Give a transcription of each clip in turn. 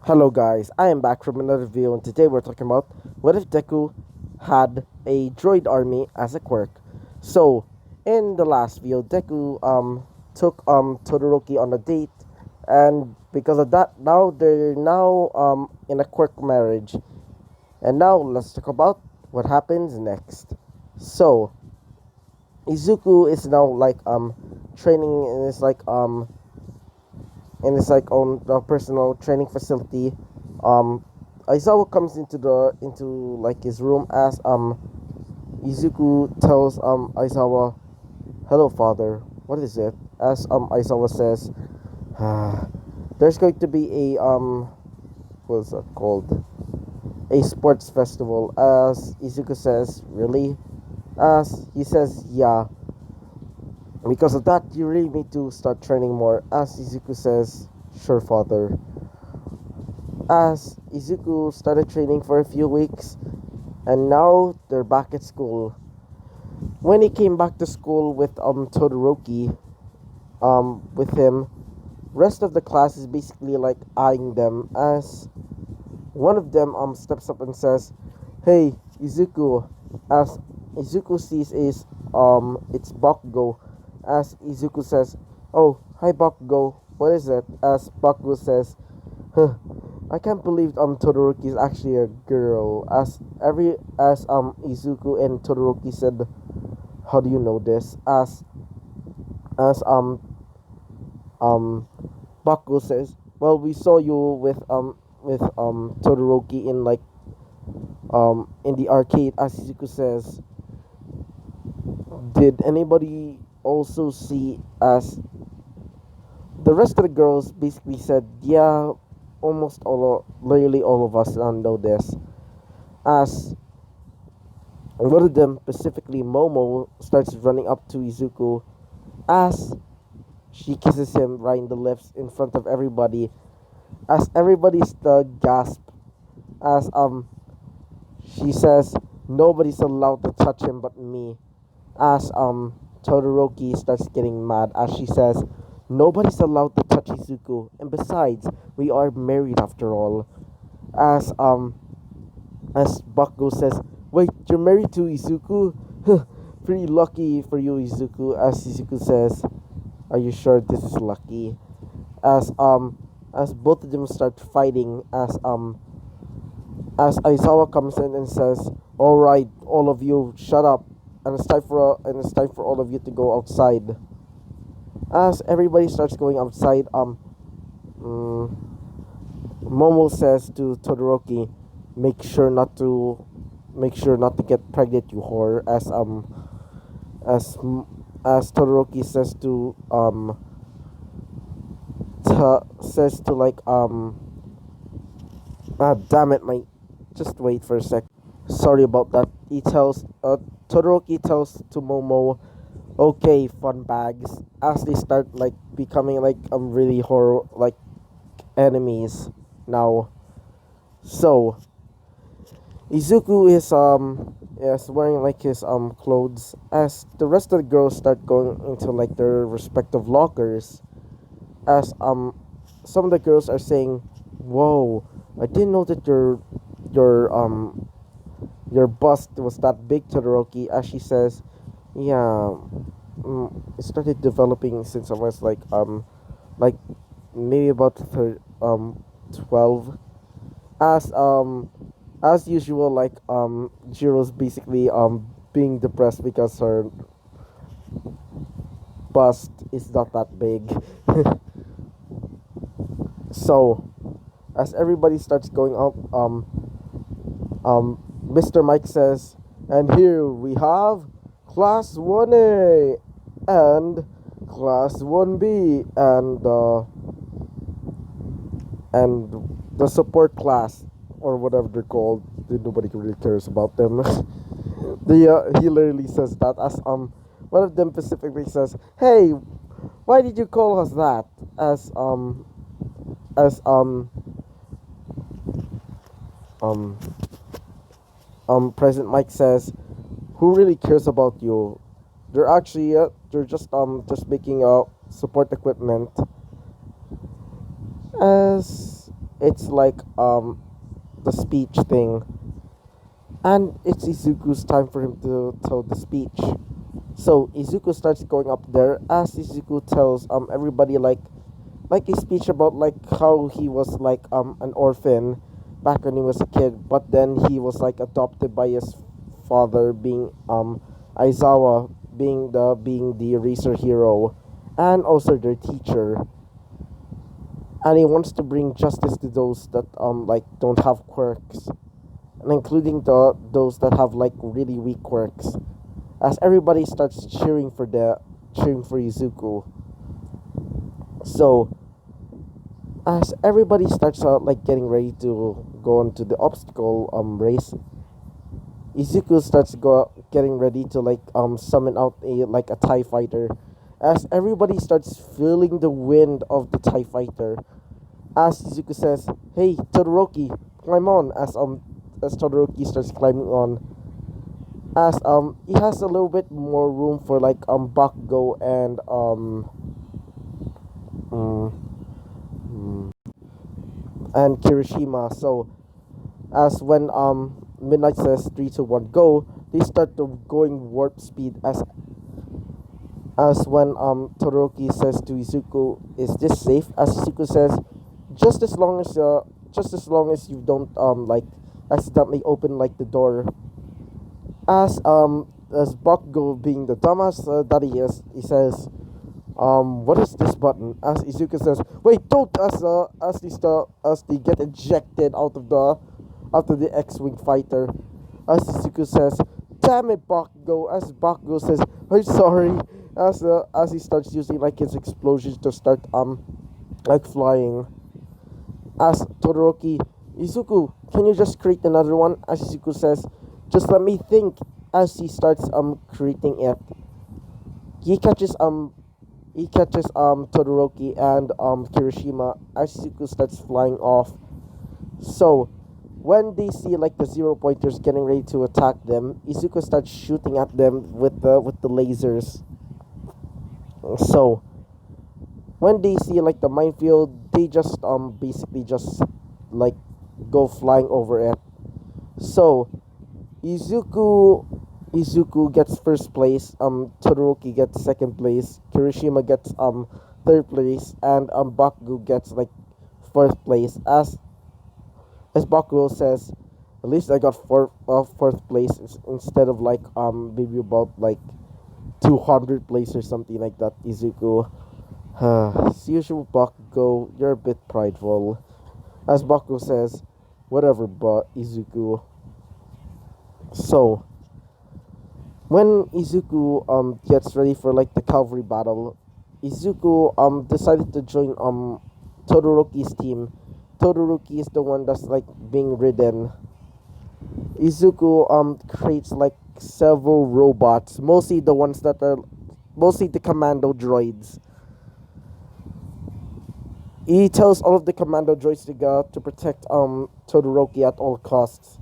Hello guys, I am back from another video and today we're talking about what if Deku had a droid army as a quirk. So, in the last video, Deku took Todoroki on a date, and because of that now they're now in a quirk marriage. And now let's talk about what happens next. So, Izuku is now like training in his like own personal training facility. Um, Aizawa comes into like his room as Izuku tells Aizawa, "Hello, father. What is it?" As Aizawa says, "There's going to be a what's that called? A sports festival." As Izuku says, "Really?" As he says, "Yeah. Because of that, you really need to start training more." As Izuku says, "Sure, father." As Izuku started training for a few weeks, and now they're back at school. When he came back to school with Todoroki, with him, rest of the class is basically like eyeing them. As one of them steps up and says, "Hey, Izuku." As Izuku sees is it's Bakugo. As Izuku says, "Oh, hi Bakugo. What is it?" As Bakugo says, "Huh, I can't believe Todoroki is actually a girl." As Izuku and Todoroki said, "How do you know this?" As Bakugo says, "Well, we saw you with Todoroki in the arcade." As Izuku says, "Did anybody also see?" As the rest of the girls basically said, "Yeah, literally all of us know this." As one of them, specifically Momo, starts running up to Izuku as she kisses him right in the lips in front of everybody. As everybody's the gasp. As she says, "Nobody's allowed to touch him but me." As Todoroki starts getting mad as she says, "Nobody's allowed to touch Izuku, and besides, we are married after all." As Bakugo says, "Wait, you're married to Izuku? Pretty lucky for you, Izuku." As Izuku says, "Are you sure this is lucky?" As as both of them start fighting, as Aizawa comes in and says, "All right, all of you, shut up, and it's time for all of you to go outside." As everybody starts going outside, mm, Momo says to Todoroki, make sure not to get pregnant, you whore." As as Todoroki says to says to like damn it, my just wait for a sec. Sorry about that. Todoroki tells to Momo, "Okay, fun bags." As they start like becoming like really horror like enemies now. So Izuku is wearing like his clothes as the rest of the girls start going into like their respective lockers. As some of the girls are saying, "Whoa, I didn't know that your your bust was that big, Todoroki." As she says, "Yeah, it started developing since I was like maybe about 12." As as usual, like Jiro's basically being depressed because her bust is not that big. So as everybody starts going up, Mr. Mike says, "And here we have Class 1A and Class 1B and the support class," or whatever they're called. Nobody really cares about them. He literally says that as one of them specifically says, "Hey, why did you call us that?" As as um President Mike says, "Who really cares about you? They're just making support equipment." As it's like the speech thing, and it's Izuku's time for him to tell the speech. So Izuku starts going up there as Izuku tells everybody like a speech about like how he was like an orphan back when he was a kid, but then he was like adopted by his father, being Aizawa, being the eraser hero, and also their teacher. And he wants to bring justice to those that like don't have quirks, and including those that have like really weak quirks. As everybody starts cheering for Izuku. So as everybody starts like getting ready to go into the obstacle race, Izuku starts getting ready to like summon out a TIE fighter. As everybody starts feeling the wind of the TIE fighter, as Izuku says, "Hey Todoroki, climb on." As Todoroki starts climbing on, as he has a little bit more room for like Bakugo mm, mm, and Kirishima. So as when Midnight says 3, 2, 1, go, they start to going warp speed. As when Todoroki says to Izuku, "Is this safe?" As Izuku says, just as long as you don't like accidentally open like the door." As Bakugo, being the dumbass that he is, he says, "What is this button?" As Izuku says, "Wait, don't!" As they get ejected out of the X-wing fighter. As Izuku says, "Damn it, Bakugo!" As Bakugo says, "I'm sorry." As he starts using like his explosions to start like flying. As Todoroki, "Izuku, can you just create another one?" As Izuku says, "Just let me think." As he starts creating it, he catches Todoroki and Kirishima as Izuku starts flying off. So when they see like the zero pointers getting ready to attack them, Izuku starts shooting at them with the lasers. So when they see like the minefield, they just basically just like go flying over it. So Izuku gets first place, Todoroki gets second place, Kirishima gets third place, and Bakugo gets like fourth place. As Bakugo says, "At least I got fourth place instead of like maybe about like 200 place or something like that." Izuku, as usual, Bakugo, you're a bit prideful. As Bakugo says, "Whatever, but Izuku." So when Izuku gets ready for like the cavalry battle, Izuku decided to join Todoroki's team. Todoroki is the one that's like being ridden. Izuku creates like several robots, mostly the commando droids. He tells all of the commando droids to go to protect Todoroki at all costs.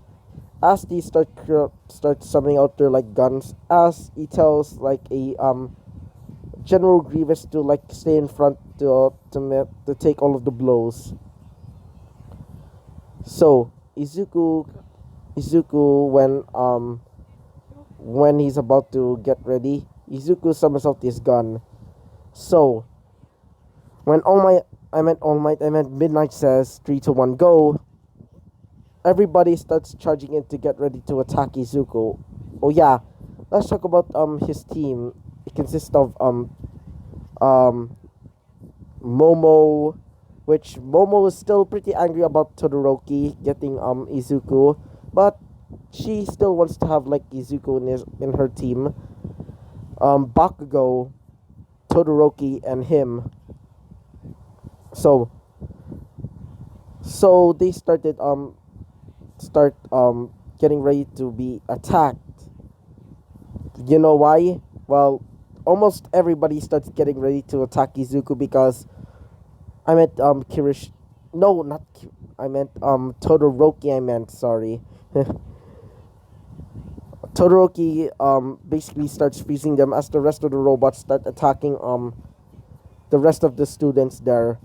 As they start summoning out their like guns, as he tells like a General Grievous to like stay in front to take all of the blows. So Izuku when he's about to get ready, Izuku summons out his gun. So when I meant Midnight says 3, 2, 1, go, everybody starts charging in to get ready to attack Izuku. Oh yeah, let's talk about his team. It consists of Momo, which Momo is still pretty angry about Todoroki getting Izuku, but she still wants to have like Izuku in her team. Bakugo, Todoroki, and him. So they start getting ready to be attacked. You know why? Well, almost everybody starts getting ready to attack Izuku because I meant Kirish. No, not I meant Todoroki. I meant sorry. Todoroki basically starts freezing them as the rest of the robots start attacking the rest of the students there.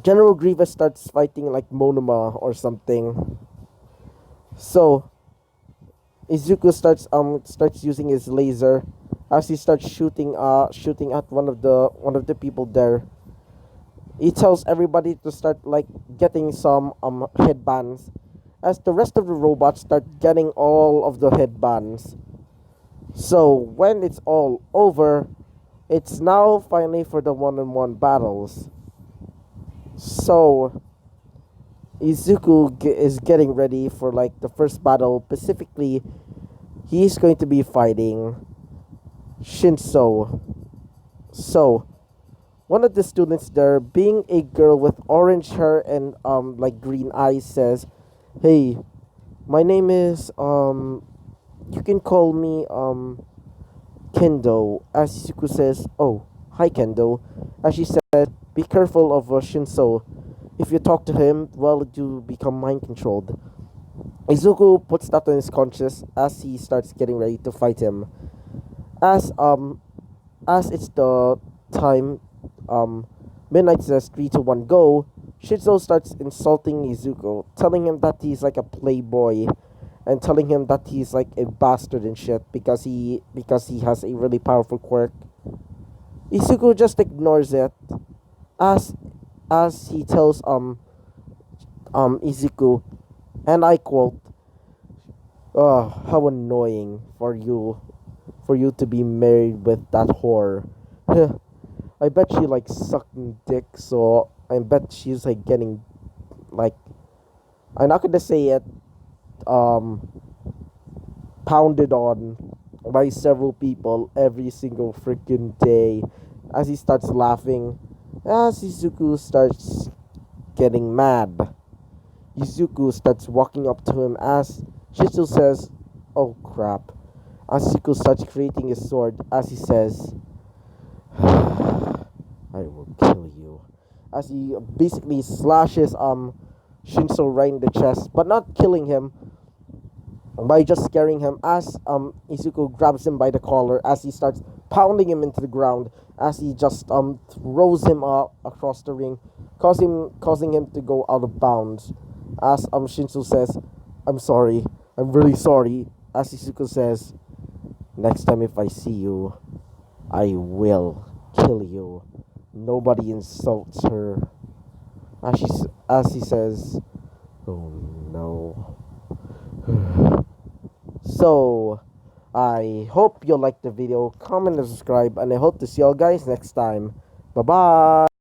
General Grievous starts fighting like Monoma or something. So Izuku starts using his laser as he starts shooting at one of the people there. He tells everybody to start like getting some headbands as the rest of the robots start getting all of the headbands. So when it's all over, it's now finally for the one-on-one battles. So Izuku is getting ready for like the first battle. Specifically, he's going to be fighting Shinso. So one of the students there, being a girl with orange hair and like green eyes, says, "Hey, my name is you can call me Kendo." As Izuku says, "Oh, hi Kendo." As she said, "Be careful of Shinso. If you talk to him, well, you become mind controlled." Izuku puts that on his conscience as he starts getting ready to fight him. As as it's the time, um, Midnight says 3, 2, 1, go. Shizuo starts insulting Izuku, telling him that he's like a playboy, and telling him that he's like a bastard and shit because he has a really powerful quirk. Izuku just ignores it, as as he tells Izuku, and I quote, "Oh, how annoying for you to be married with that whore." I bet she like sucking dick, so I bet she's like getting like, I'm not gonna say it, um pounded on by several people every single freaking day. As he starts laughing, as Izuku starts getting mad, Izuku starts walking up to him as Shizu says, "Oh crap." As Izuku starts creating his sword, as he says, "I will kill you." As he basically slashes Shinso right in the chest, but not killing him, by just scaring him, as Izuku grabs him by the collar as he starts pounding him into the ground, as he just throws him across the ring, causing him to go out of bounds. As Shinsu says, "I'm sorry, I'm really sorry." As Izuku says, "Next time if I see you, I will kill you." Nobody insults her. As he says, "Oh no." So, I hope you liked the video, comment and subscribe, and I hope to see y'all guys next time. Bye bye.